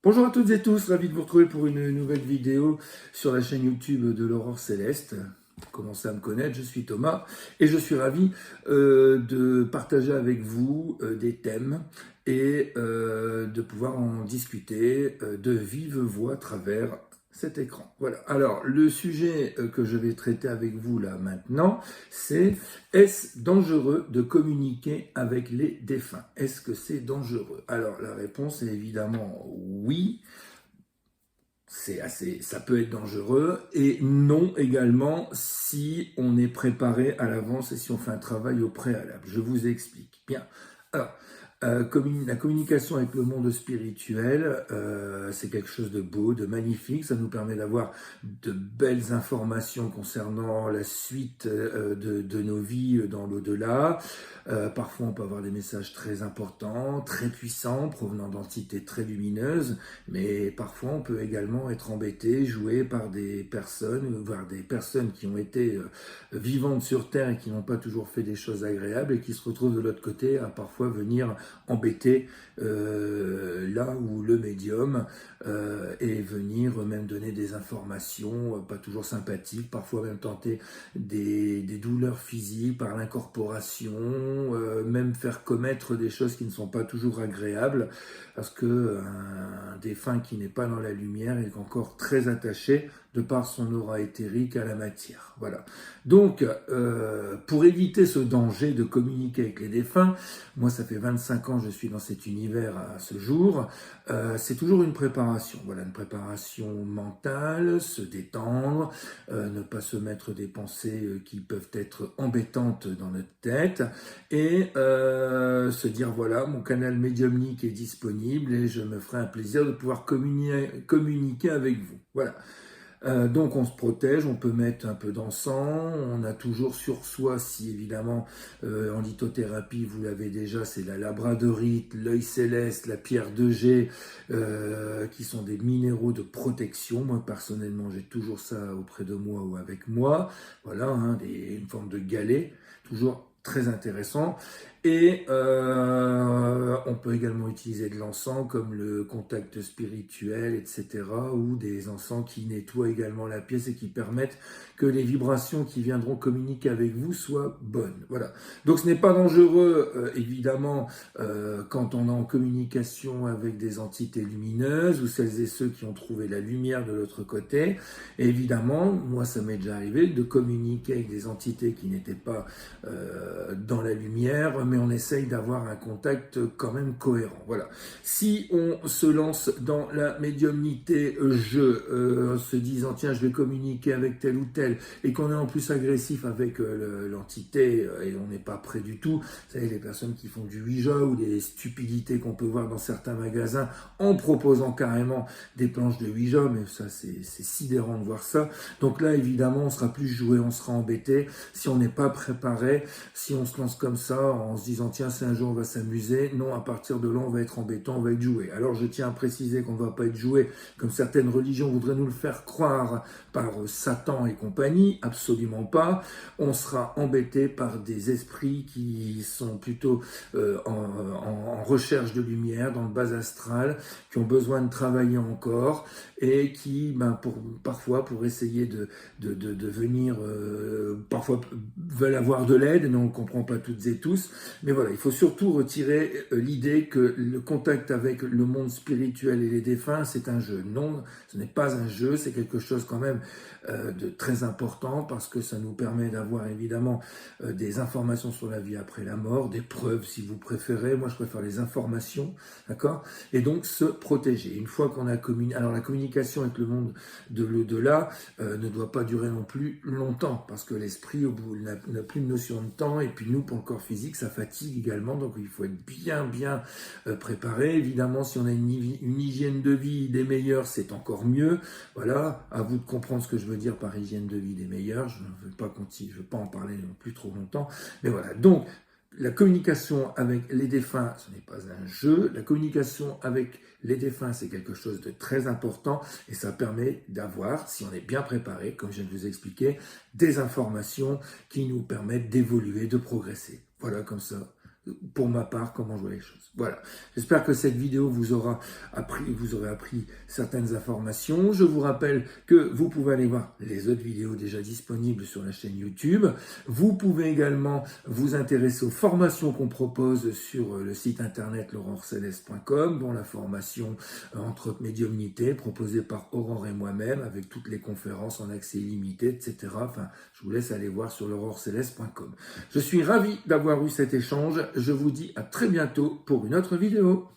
Bonjour à toutes et tous, ravi de vous retrouver pour une nouvelle vidéo sur la chaîne YouTube de l'Aurore Céleste. Vous commencez à me connaître, je suis Thomas et je suis ravi de partager avec vous des thèmes et de pouvoir en discuter de vive voix à travers cet écran. Voilà. Alors, le sujet que je vais traiter avec vous là maintenant, c'est: est-ce dangereux de communiquer avec les défunts? Est-ce que c'est dangereux? Alors, la réponse est évidemment oui. Ça peut être dangereux, et non également si on est préparé à l'avance et si on fait un travail au préalable. Je vous explique. Bien. Alors, la communication avec le monde spirituel, c'est quelque chose de beau, de magnifique. Ça nous permet d'avoir de belles informations concernant la suite de nos vies dans l'au-delà. Parfois, on peut avoir des messages très importants, très puissants, provenant d'entités très lumineuses, mais parfois, on peut également être embêté, joué par des personnes, voire des personnes qui ont été vivantes sur Terre et qui n'ont pas toujours fait des choses agréables et qui se retrouvent de l'autre côté à parfois venir embêter là où le médium et venir même donner des informations pas toujours sympathiques, parfois même tenter des douleurs physiques par l'incorporation, même faire commettre des choses qui ne sont pas toujours agréables, parce que un défunt qui n'est pas dans la lumière est encore très attaché de par son aura éthérique à la matière. Voilà. Donc, pour éviter ce danger de communiquer avec les défunts, moi ça fait 25 ans que je suis dans cet univers à ce jour, c'est toujours une préparation. Voilà, une préparation mentale, se détendre, ne pas se mettre des pensées qui peuvent être embêtantes dans notre tête, et se dire voilà, mon canal médiumnique est disponible et je me ferai un plaisir de pouvoir communiquer avec vous. Voilà. Donc on se protège, on peut mettre un peu d'encens, on a toujours sur soi, si évidemment en lithothérapie vous l'avez déjà, c'est la labradorite, l'œil céleste, la pierre de jet, qui sont des minéraux de protection. Moi personnellement j'ai toujours ça auprès de moi ou avec moi, voilà, hein, une forme de galet, toujours très intéressant. Et on peut également utiliser de l'encens comme le contact spirituel, etc. ou des encens qui nettoient également la pièce et qui permettent que les vibrations qui viendront communiquer avec vous soient bonnes. Voilà. Donc ce n'est pas dangereux, évidemment, quand on est en communication avec des entités lumineuses ou celles et ceux qui ont trouvé la lumière de l'autre côté. Et évidemment, moi ça m'est déjà arrivé de communiquer avec des entités qui n'étaient pas dans la lumière, mais on essaye d'avoir un contact quand même cohérent. Voilà. Si on se lance dans la médiumnité se disant tiens je vais communiquer avec tel ou tel, et qu'on est en plus agressif avec l'entité et on n'est pas prêt du tout, vous savez, les personnes qui font du Ouija ou des stupidités qu'on peut voir dans certains magasins en proposant carrément des planches de Ouija, mais ça c'est sidérant de voir ça. Donc là évidemment on sera plus joué, on sera embêté si on n'est pas préparé, si on se lance comme ça en se disant tiens c'est un jour on va s'amuser. Non, à partir de là on va être embêtant, on va être joué. Alors je tiens à préciser qu'on ne va pas être joué comme certaines religions voudraient nous le faire croire par Satan et compagnie, absolument pas. On sera embêté par des esprits qui sont plutôt en recherche de lumière, dans le bas astral, qui ont besoin de travailler encore et qui, parfois, pour essayer de venir, parfois veulent avoir de l'aide, mais on ne comprend pas toutes et tous. Mais voilà, il faut surtout retirer l'idée que le contact avec le monde spirituel et les défunts, c'est un jeu. Non, ce n'est pas un jeu, c'est quelque chose quand même de très important, parce que ça nous permet d'avoir évidemment des informations sur la vie après la mort, des preuves si vous préférez. Moi je préfère les informations, d'accord? Et donc se protéger. Une fois qu'on a communiqué, alors la communication avec le monde de l'au-delà ne doit pas durer non plus longtemps, parce que l'esprit au bout n'a plus de notion de temps, et puis nous pour le corps physique ça fatigue également, donc il faut être bien préparé. Évidemment si on a une hygiène de vie des meilleures, c'est encore mieux. Voilà, à vous de comprendre ce que je veux dire par hygiène de vie des meilleures. Je ne veux pas en parler non plus trop longtemps, mais voilà. Donc la communication avec les défunts, ce n'est pas un jeu. La communication avec les défunts, c'est quelque chose de très important, et ça permet d'avoir, si on est bien préparé, comme je viens de vous expliquer, des informations qui nous permettent d'évoluer, de progresser. Voilà, comme ça, pour ma part, comment je vois les choses. Voilà. J'espère que cette vidéo vous aurez appris certaines informations. Je vous rappelle que vous pouvez aller voir les autres vidéos déjà disponibles sur la chaîne YouTube. Vous pouvez également vous intéresser aux formations qu'on propose sur le site internet l'aurorcéleste.com, dont la formation entre autres médiumnité proposée par Aurore et moi-même avec toutes les conférences en accès illimité, etc. Enfin, je vous laisse aller voir sur l'aurorcéleste.com. Je suis ravi d'avoir eu cet échange. Je vous dis à très bientôt pour une autre vidéo.